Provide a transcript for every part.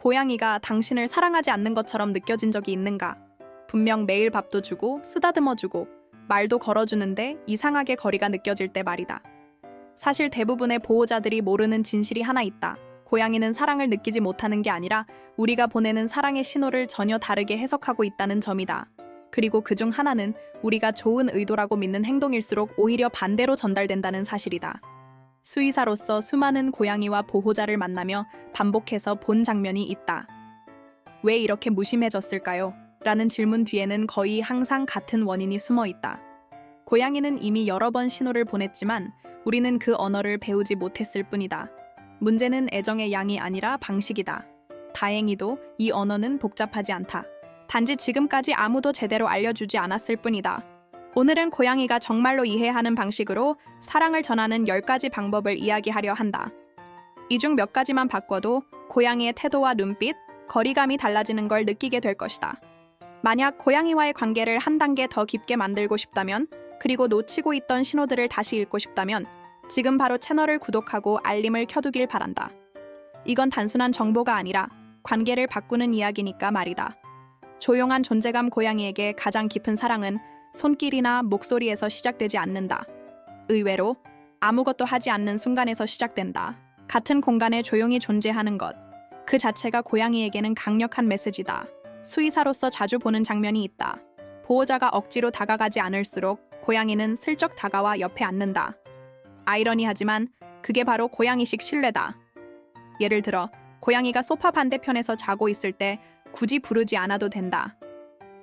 고양이가 당신을 사랑하지 않는 것처럼 느껴진 적이 있는가? 분명 매일 밥도 주고 쓰다듬어 주고 말도 걸어주는데 이상하게 거리가 느껴질 때 말이다. 사실 대부분의 보호자들이 모르는 진실이 하나 있다. 고양이는 사랑을 느끼지 못하는 게 아니라 우리가 보내는 사랑의 신호를 전혀 다르게 해석하고 있다는 점이다. 그리고 그중 하나는 우리가 좋은 의도라고 믿는 행동일수록 오히려 반대로 전달된다는 사실이다. 수의사로서 수많은 고양이와 보호자를 만나며 반복해서 본 장면이 있다. 왜 이렇게 무심해졌을까요? 라는 질문 뒤에는 거의 항상 같은 원인이 숨어 있다. 고양이는 이미 여러 번 신호를 보냈지만 우리는 그 언어를 배우지 못했을 뿐이다. 문제는 애정의 양이 아니라 방식이다. 다행히도 이 언어는 복잡하지 않다. 단지 지금까지 아무도 제대로 알려주지 않았을 뿐이다. 오늘은 고양이가 정말로 이해하는 방식으로 사랑을 전하는 10가지 방법을 이야기하려 한다. 이 중 몇 가지만 바꿔도 고양이의 태도와 눈빛, 거리감이 달라지는 걸 느끼게 될 것이다. 만약 고양이와의 관계를 한 단계 더 깊게 만들고 싶다면, 그리고 놓치고 있던 신호들을 다시 읽고 싶다면 지금 바로 채널을 구독하고 알림을 켜두길 바란다. 이건 단순한 정보가 아니라 관계를 바꾸는 이야기니까 말이다. 조용한 존재감 고양이에게 가장 깊은 사랑은 손길이나 목소리에서 시작되지 않는다. 의외로 아무것도 하지 않는 순간에서 시작된다. 같은 공간에 조용히 존재하는 것, 그 자체가 고양이에게는 강력한 메시지다. 수의사로서 자주 보는 장면이 있다. 보호자가 억지로 다가가지 않을수록 고양이는 슬쩍 다가와 옆에 앉는다. 아이러니하지만 그게 바로 고양이식 신뢰다. 예를 들어 고양이가 소파 반대편에서 자고 있을 때 굳이 부르지 않아도 된다.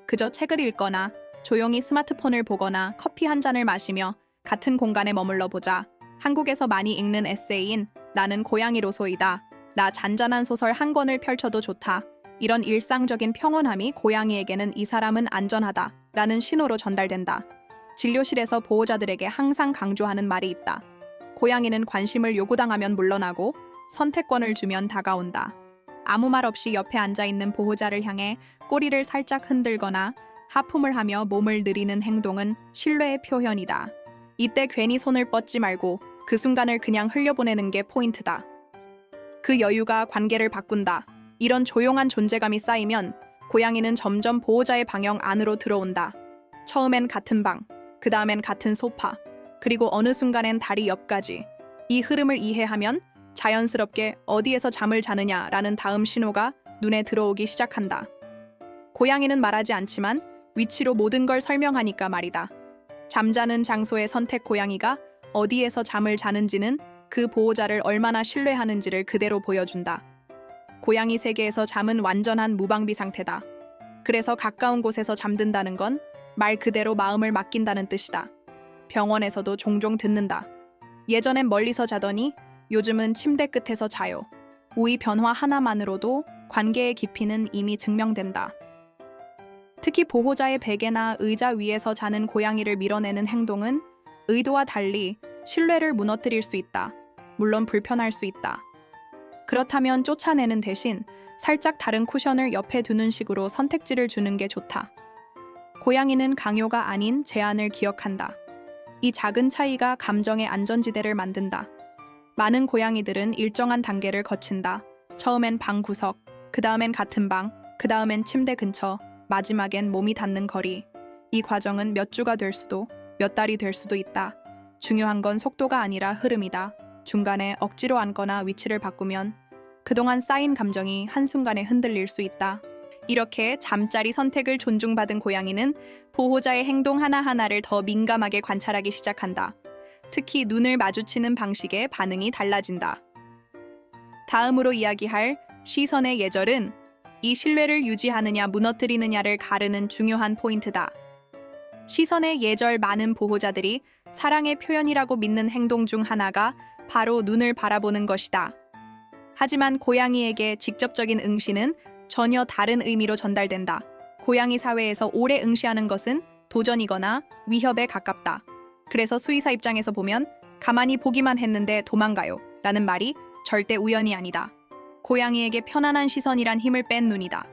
그저 책을 읽거나 조용히 스마트폰을 보거나 커피 한 잔을 마시며 같은 공간에 머물러 보자. 한국에서 많이 읽는 에세이인 나는 고양이로소이다. 나 잔잔한 소설 한 권을 펼쳐도 좋다. 이런 일상적인 평온함이 고양이에게는 이 사람은 안전하다 라는 신호로 전달된다. 진료실에서 보호자들에게 항상 강조하는 말이 있다. 고양이는 관심을 요구당하면 물러나고 선택권을 주면 다가온다. 아무 말 없이 옆에 앉아있는 보호자를 향해 꼬리를 살짝 흔들거나 하품을 하며 몸을 느리는 행동은 신뢰의 표현이다. 이때 괜히 손을 뻗지 말고 그 순간을 그냥 흘려보내는 게 포인트다. 그 여유가 관계를 바꾼다. 이런 조용한 존재감이 쌓이면 고양이는 점점 보호자의 방향 안으로 들어온다. 처음엔 같은 방, 그 다음엔 같은 소파, 그리고 어느 순간엔 다리 옆까지. 이 흐름을 이해하면 자연스럽게 어디에서 잠을 자느냐라는 다음 신호가 눈에 들어오기 시작한다. 고양이는 말하지 않지만 위치로 모든 걸 설명하니까 말이다. 잠자는 장소의 선택, 고양이가 어디에서 잠을 자는지는 그 보호자를 얼마나 신뢰하는지를 그대로 보여준다. 고양이 세계에서 잠은 완전한 무방비 상태다. 그래서 가까운 곳에서 잠든다는 건 말 그대로 마음을 맡긴다는 뜻이다. 병원에서도 종종 듣는다. 예전엔 멀리서 자더니 요즘은 침대 끝에서 자요. 이 변화 하나만으로도 관계의 깊이는 이미 증명된다. 특히 보호자의 베개나 의자 위에서 자는 고양이를 밀어내는 행동은 의도와 달리 신뢰를 무너뜨릴 수 있다. 물론 불편할 수 있다. 그렇다면 쫓아내는 대신 살짝 다른 쿠션을 옆에 두는 식으로 선택지를 주는 게 좋다. 고양이는 강요가 아닌 제한을 기억한다. 이 작은 차이가 감정의 안전지대를 만든다. 많은 고양이들은 일정한 단계를 거친다. 처음엔 방 구석, 그 다음엔 같은 방, 그 다음엔 침대 근처, 마지막엔 몸이 닿는 거리. 이 과정은 몇 주가 될 수도, 몇 달이 될 수도 있다. 중요한 건 속도가 아니라 흐름이다. 중간에 억지로 앉거나 위치를 바꾸면 그동안 쌓인 감정이 한순간에 흔들릴 수 있다. 이렇게 잠자리 선택을 존중받은 고양이는 보호자의 행동 하나하나를 더 민감하게 관찰하기 시작한다. 특히 눈을 마주치는 방식에 반응이 달라진다. 다음으로 이야기할 시선의 예절은 이 신뢰를 유지하느냐 무너뜨리느냐를 가르는 중요한 포인트다. 시선의 예절, 많은 보호자들이 사랑의 표현이라고 믿는 행동 중 하나가 바로 눈을 바라보는 것이다. 하지만 고양이에게 직접적인 응시는 전혀 다른 의미로 전달된다. 고양이 사회에서 오래 응시하는 것은 도전이거나 위협에 가깝다. 그래서 수의사 입장에서 보면 가만히 보기만 했는데 도망가요 라는 말이 절대 우연이 아니다. 고양이에게 편안한 시선이란 힘을 뺀 눈이다.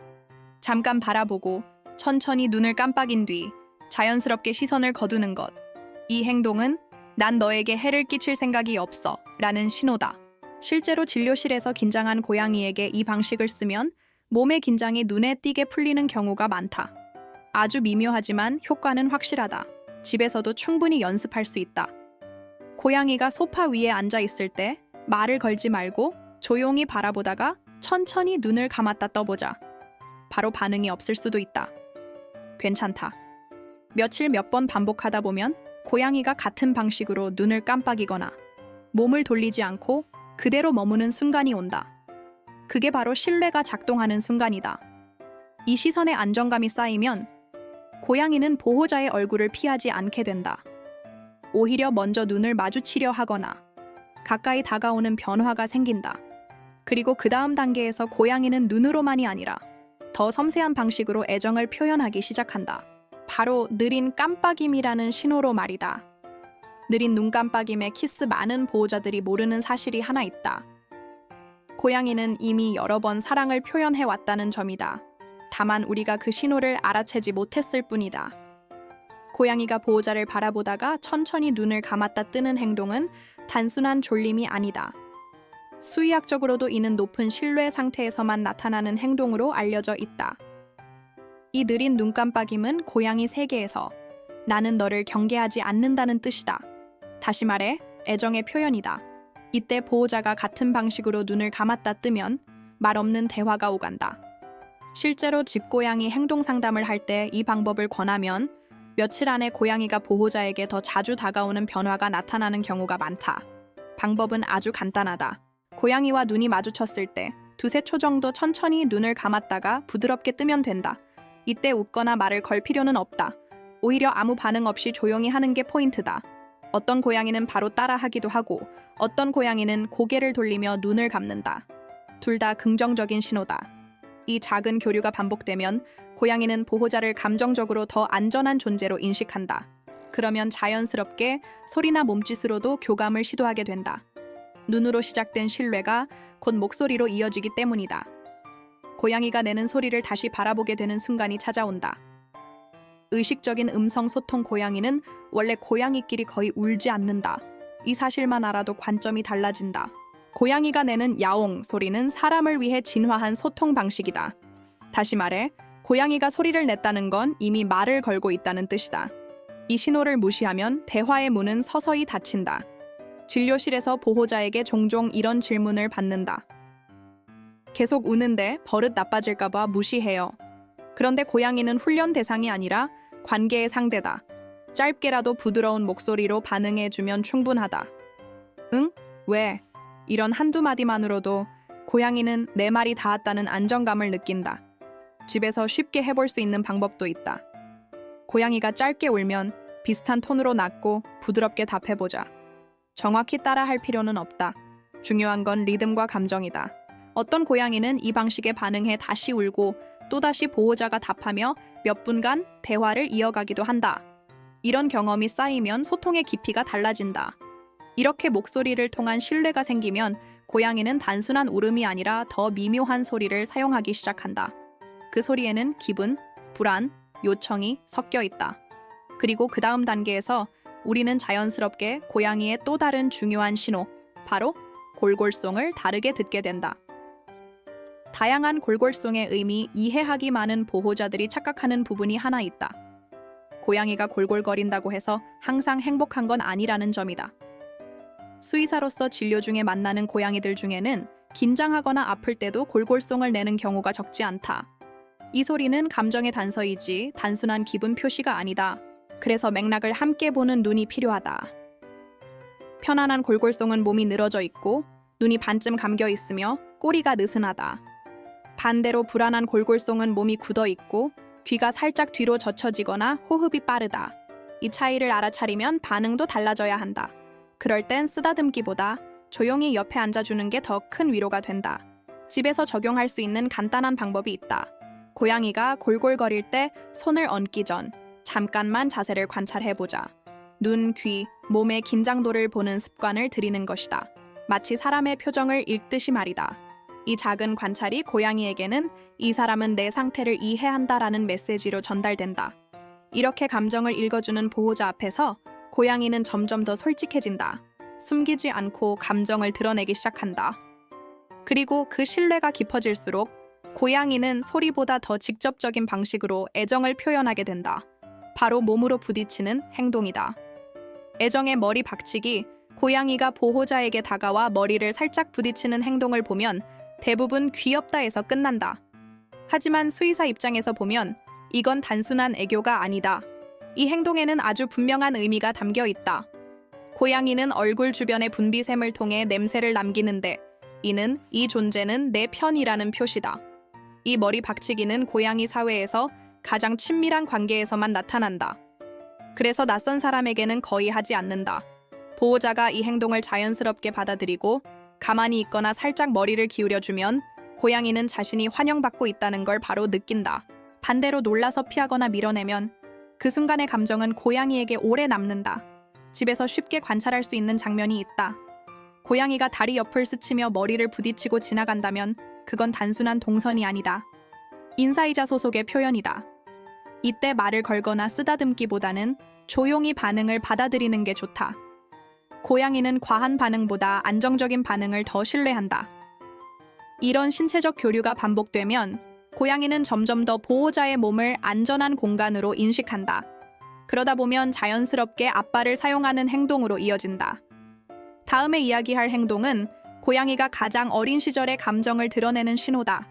잠깐 바라보고 천천히 눈을 깜빡인 뒤 자연스럽게 시선을 거두는 것. 이 행동은 난 너에게 해를 끼칠 생각이 없어 라는 신호다. 실제로 진료실에서 긴장한 고양이에게 이 방식을 쓰면 몸의 긴장이 눈에 띄게 풀리는 경우가 많다. 아주 미묘하지만 효과는 확실하다. 집에서도 충분히 연습할 수 있다. 고양이가 소파 위에 앉아 있을 때 말을 걸지 말고 조용히 바라보다가 천천히 눈을 감았다 떠보자. 바로 반응이 없을 수도 있다. 괜찮다. 며칠 몇 번 반복하다 보면 고양이가 같은 방식으로 눈을 깜빡이거나 몸을 돌리지 않고 그대로 머무는 순간이 온다. 그게 바로 신뢰가 작동하는 순간이다. 이 시선의 안정감이 쌓이면 고양이는 보호자의 얼굴을 피하지 않게 된다. 오히려 먼저 눈을 마주치려 하거나 가까이 다가오는 변화가 생긴다. 그리고 그 다음 단계에서 고양이는 눈으로만이 아니라 더 섬세한 방식으로 애정을 표현하기 시작한다. 바로 느린 깜빡임이라는 신호로 말이다. 느린 눈 깜빡임에 키스 많은 보호자들이 모르는 사실이 하나 있다. 고양이는 이미 여러 번 사랑을 표현해 왔다는 점이다. 다만 우리가 그 신호를 알아채지 못했을 뿐이다. 고양이가 보호자를 바라보다가 천천히 눈을 감았다 뜨는 행동은 단순한 졸림이 아니다. 수의학적으로도 이는 높은 신뢰 상태에서만 나타나는 행동으로 알려져 있다. 이 느린 눈 깜빡임은 고양이 세계에서 나는 너를 경계하지 않는다는 뜻이다. 다시 말해 애정의 표현이다. 이때 보호자가 같은 방식으로 눈을 감았다 뜨면 말 없는 대화가 오간다. 실제로 집고양이 행동 상담을 할 때 이 방법을 권하면 며칠 안에 고양이가 보호자에게 더 자주 다가오는 변화가 나타나는 경우가 많다. 방법은 아주 간단하다. 고양이와 눈이 마주쳤을 때 2~3초 정도 천천히 눈을 감았다가 부드럽게 뜨면 된다. 이때 웃거나 말을 걸 필요는 없다. 오히려 아무 반응 없이 조용히 하는 게 포인트다. 어떤 고양이는 바로 따라하기도 하고 어떤 고양이는 고개를 돌리며 눈을 감는다. 둘 다 긍정적인 신호다. 이 작은 교류가 반복되면 고양이는 보호자를 감정적으로 더 안전한 존재로 인식한다. 그러면 자연스럽게 소리나 몸짓으로도 교감을 시도하게 된다. 눈으로 시작된 신뢰가 곧 목소리로 이어지기 때문이다. 고양이가 내는 소리를 다시 바라보게 되는 순간이 찾아온다. 의식적인 음성 소통 고양이는 원래 고양이끼리 거의 울지 않는다. 이 사실만 알아도 관점이 달라진다. 고양이가 내는 야옹 소리는 사람을 위해 진화한 소통 방식이다. 다시 말해, 고양이가 소리를 냈다는 건 이미 말을 걸고 있다는 뜻이다. 이 신호를 무시하면 대화의 문은 서서히 닫힌다. 진료실에서 보호자에게 종종 이런 질문을 받는다. 계속 우는데 버릇 나빠질까봐 무시해요. 그런데 고양이는 훈련 대상이 아니라 관계의 상대다. 짧게라도 부드러운 목소리로 반응해주면 충분하다. 응? 왜? 이런 한두 마디만으로도 고양이는 내 말이 닿았다는 안정감을 느낀다. 집에서 쉽게 해볼 수 있는 방법도 있다. 고양이가 짧게 울면 비슷한 톤으로 낮고 부드럽게 답해보자. 정확히 따라할 필요는 없다. 중요한 건 리듬과 감정이다. 어떤 고양이는 이 방식에 반응해 다시 울고 또다시 보호자가 답하며 몇 분간 대화를 이어가기도 한다. 이런 경험이 쌓이면 소통의 깊이가 달라진다. 이렇게 목소리를 통한 신뢰가 생기면 고양이는 단순한 울음이 아니라 더 미묘한 소리를 사용하기 시작한다. 그 소리에는 기분, 불안, 요청이 섞여 있다. 그리고 그 다음 단계에서 우리는 자연스럽게 고양이의 또 다른 중요한 신호, 바로 골골송을 다르게 듣게 된다. 다양한 골골송의 의미 이해하기 많은 보호자들이 착각하는 부분이 하나 있다. 고양이가 골골거린다고 해서 항상 행복한 건 아니라는 점이다. 수의사로서 진료 중에 만나는 고양이들 중에는 긴장하거나 아플 때도 골골송을 내는 경우가 적지 않다. 이 소리는 감정의 단서이지 단순한 기분 표시가 아니다. 그래서 맥락을 함께 보는 눈이 필요하다. 편안한 골골송은 몸이 늘어져 있고 눈이 반쯤 감겨 있으며 꼬리가 느슨하다. 반대로 불안한 골골송은 몸이 굳어 있고 귀가 살짝 뒤로 젖혀지거나 호흡이 빠르다. 이 차이를 알아차리면 반응도 달라져야 한다. 그럴 땐 쓰다듬기보다 조용히 옆에 앉아주는 게 더 큰 위로가 된다. 집에서 적용할 수 있는 간단한 방법이 있다. 고양이가 골골거릴 때 손을 얹기 전 잠깐만 자세를 관찰해보자. 눈, 귀, 몸의 긴장도를 보는 습관을 들이는 것이다. 마치 사람의 표정을 읽듯이 말이다. 이 작은 관찰이 고양이에게는 이 사람은 내 상태를 이해한다라는 메시지로 전달된다. 이렇게 감정을 읽어주는 보호자 앞에서 고양이는 점점 더 솔직해진다. 숨기지 않고 감정을 드러내기 시작한다. 그리고 그 신뢰가 깊어질수록 고양이는 소리보다 더 직접적인 방식으로 애정을 표현하게 된다. 바로 몸으로 부딪히는 행동이다. 애정의 머리 박치기, 고양이가 보호자에게 다가와 머리를 살짝 부딪히는 행동을 보면 대부분 귀엽다에서 끝난다. 하지만 수의사 입장에서 보면 이건 단순한 애교가 아니다. 이 행동에는 아주 분명한 의미가 담겨 있다. 고양이는 얼굴 주변의 분비샘을 통해 냄새를 남기는데 이는 이 존재는 내 편이라는 표시다. 이 머리 박치기는 고양이 사회에서 가장 친밀한 관계에서만 나타난다. 그래서 낯선 사람에게는 거의 하지 않는다. 보호자가 이 행동을 자연스럽게 받아들이고 가만히 있거나 살짝 머리를 기울여주면 고양이는 자신이 환영받고 있다는 걸 바로 느낀다. 반대로 놀라서 피하거나 밀어내면 그 순간의 감정은 고양이에게 오래 남는다. 집에서 쉽게 관찰할 수 있는 장면이 있다. 고양이가 다리 옆을 스치며 머리를 부딪히고 지나간다면 그건 단순한 동선이 아니다. 인사이자 소속의 표현이다. 이때 말을 걸거나 쓰다듬기보다는 조용히 반응을 받아들이는 게 좋다. 고양이는 과한 반응보다 안정적인 반응을 더 신뢰한다. 이런 신체적 교류가 반복되면 고양이는 점점 더 보호자의 몸을 안전한 공간으로 인식한다. 그러다 보면 자연스럽게 앞발을 사용하는 행동으로 이어진다. 다음에 이야기할 행동은 고양이가 가장 어린 시절의 감정을 드러내는 신호다.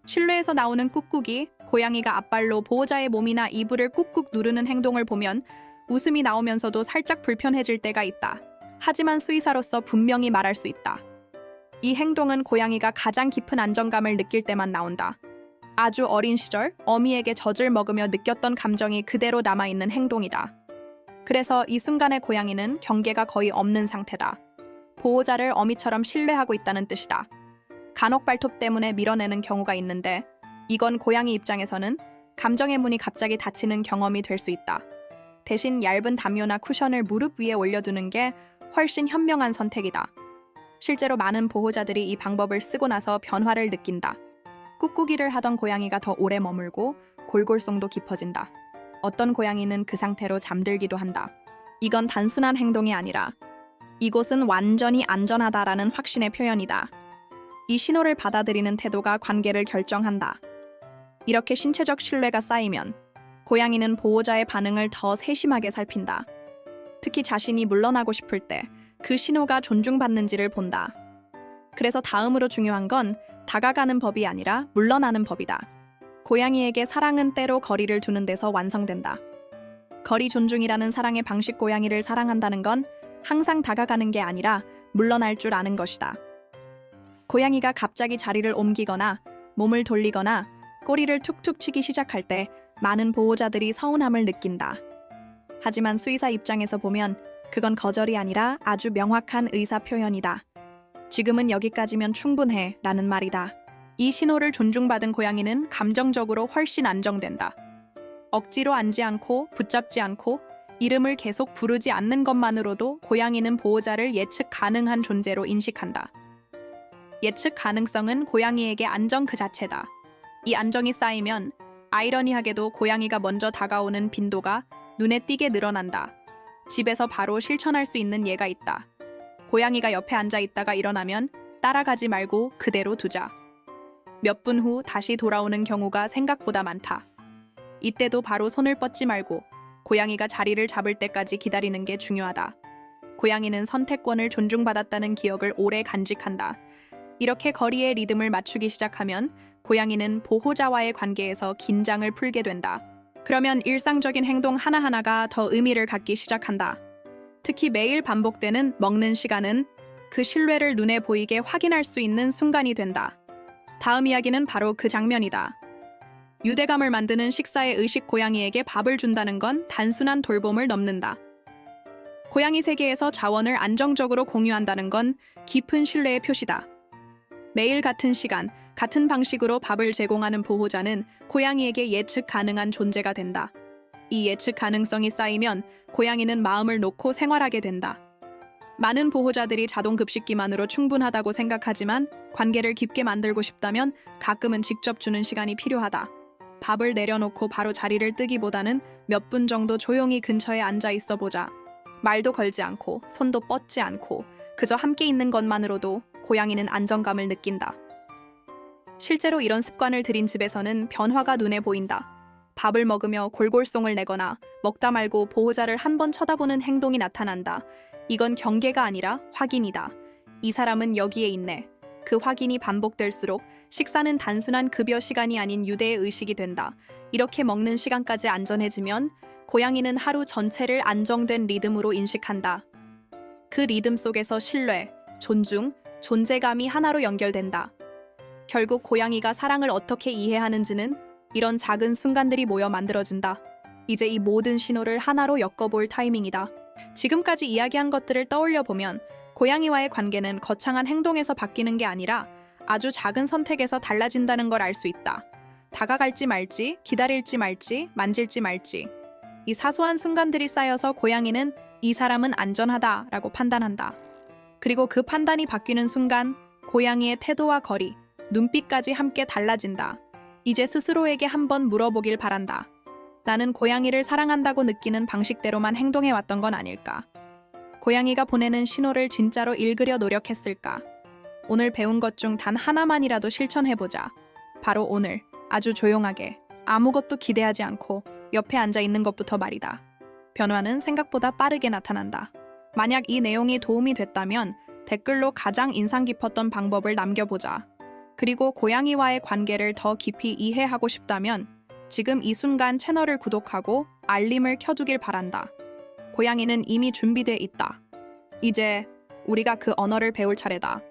실내에서 나오는 꾹꾹이, 고양이가 앞발로 보호자의 몸이나 이불을 꾹꾹 누르는 행동을 보면 웃음이 나오면서도 살짝 불편해질 때가 있다. 하지만 수의사로서 분명히 말할 수 있다. 이 행동은 고양이가 가장 깊은 안정감을 느낄 때만 나온다. 아주 어린 시절 어미에게 젖을 먹으며 느꼈던 감정이 그대로 남아있는 행동이다. 그래서 이 순간의 고양이는 경계가 거의 없는 상태다. 보호자를 어미처럼 신뢰하고 있다는 뜻이다. 간혹 발톱 때문에 밀어내는 경우가 있는데 이건 고양이 입장에서는 감정의 문이 갑자기 닫히는 경험이 될 수 있다. 대신 얇은 담요나 쿠션을 무릎 위에 올려두는 게 훨씬 현명한 선택이다. 실제로 많은 보호자들이 이 방법을 쓰고 나서 변화를 느낀다. 꾹꾹이를 하던 고양이가 더 오래 머물고 골골송도 깊어진다. 어떤 고양이는 그 상태로 잠들기도 한다. 이건 단순한 행동이 아니라 이곳은 완전히 안전하다라는 확신의 표현이다. 이 신호를 받아들이는 태도가 관계를 결정한다. 이렇게 신체적 신뢰가 쌓이면 고양이는 보호자의 반응을 더 세심하게 살핀다. 특히 자신이 물러나고 싶을 때 그 신호가 존중받는지를 본다. 그래서 다음으로 중요한 건 다가가는 법이 아니라 물러나는 법이다. 고양이에게 사랑은 때로 거리를 두는 데서 완성된다. 거리 존중이라는 사랑의 방식, 고양이를 사랑한다는 건 항상 다가가는 게 아니라 물러날 줄 아는 것이다. 고양이가 갑자기 자리를 옮기거나 몸을 돌리거나 꼬리를 툭툭 치기 시작할 때 많은 보호자들이 서운함을 느낀다. 하지만 수의사 입장에서 보면 그건 거절이 아니라 아주 명확한 의사 표현이다. 지금은 여기까지면 충분해 라는 말이다. 이 신호를 존중받은 고양이는 감정적으로 훨씬 안정된다. 억지로 앉지 않고 붙잡지 않고 이름을 계속 부르지 않는 것만으로도 고양이는 보호자를 예측 가능한 존재로 인식한다. 예측 가능성은 고양이에게 안정 그 자체다. 이 안정이 쌓이면 아이러니하게도 고양이가 먼저 다가오는 빈도가 눈에 띄게 늘어난다. 집에서 바로 실천할 수 있는 예가 있다. 고양이가 옆에 앉아 있다가 일어나면 따라가지 말고 그대로 두자. 몇 분 후 다시 돌아오는 경우가 생각보다 많다. 이때도 바로 손을 뻗지 말고 고양이가 자리를 잡을 때까지 기다리는 게 중요하다. 고양이는 선택권을 존중받았다는 기억을 오래 간직한다. 이렇게 거리의 리듬을 맞추기 시작하면 고양이는 보호자와의 관계에서 긴장을 풀게 된다. 그러면 일상적인 행동 하나하나가 더 의미를 갖기 시작한다. 특히 매일 반복되는 먹는 시간은 그 신뢰를 눈에 보이게 확인할 수 있는 순간이 된다. 다음 이야기는 바로 그 장면이다. 유대감을 만드는 식사의 의식. 고양이에게 밥을 준다는 건 단순한 돌봄을 넘는다. 고양이 세계에서 자원을 안정적으로 공유한다는 건 깊은 신뢰의 표시다. 매일 같은 시간, 같은 방식으로 밥을 제공하는 보호자는 고양이에게 예측 가능한 존재가 된다. 이 예측 가능성이 쌓이면 고양이는 마음을 놓고 생활하게 된다. 많은 보호자들이 자동 급식기만으로 충분하다고 생각하지만 관계를 깊게 만들고 싶다면 가끔은 직접 주는 시간이 필요하다. 밥을 내려놓고 바로 자리를 뜨기보다는 몇 분 정도 조용히 근처에 앉아 있어 보자. 말도 걸지 않고 손도 뻗지 않고 그저 함께 있는 것만으로도 고양이는 안정감을 느낀다. 실제로 이런 습관을 들인 집에서는 변화가 눈에 보인다. 밥을 먹으며 골골송을 내거나 먹다 말고 보호자를 한 번 쳐다보는 행동이 나타난다. 이건 경계가 아니라 확인이다. 이 사람은 여기에 있네. 그 확인이 반복될수록 식사는 단순한 급여 시간이 아닌 유대의 의식이 된다. 이렇게 먹는 시간까지 안전해지면 고양이는 하루 전체를 안정된 리듬으로 인식한다. 그 리듬 속에서 신뢰, 존중, 존재감이 하나로 연결된다. 결국 고양이가 사랑을 어떻게 이해하는지는 이런 작은 순간들이 모여 만들어진다. 이제 이 모든 신호를 하나로 엮어볼 타이밍이다. 지금까지 이야기한 것들을 떠올려 보면 고양이와의 관계는 거창한 행동에서 바뀌는 게 아니라 아주 작은 선택에서 달라진다는 걸 알 수 있다. 다가갈지 말지, 기다릴지 말지, 만질지 말지. 이 사소한 순간들이 쌓여서 고양이는 이 사람은 안전하다라고 판단한다. 그리고 그 판단이 바뀌는 순간 고양이의 태도와 거리, 눈빛까지 함께 달라진다. 이제 스스로에게 한번 물어보길 바란다. 나는 고양이를 사랑한다고 느끼는 방식대로만 행동해왔던 건 아닐까? 고양이가 보내는 신호를 진짜로 읽으려 노력했을까? 오늘 배운 것 중 단 하나만이라도 실천해보자. 바로 오늘, 아주 조용하게, 아무것도 기대하지 않고 옆에 앉아 있는 것부터 말이다. 변화는 생각보다 빠르게 나타난다. 만약 이 내용이 도움이 됐다면 댓글로 가장 인상 깊었던 방법을 남겨보자. 그리고 고양이와의 관계를 더 깊이 이해하고 싶다면 지금 이 순간 채널을 구독하고 알림을 켜두길 바란다. 고양이는 이미 준비돼 있다. 이제 우리가 그 언어를 배울 차례다.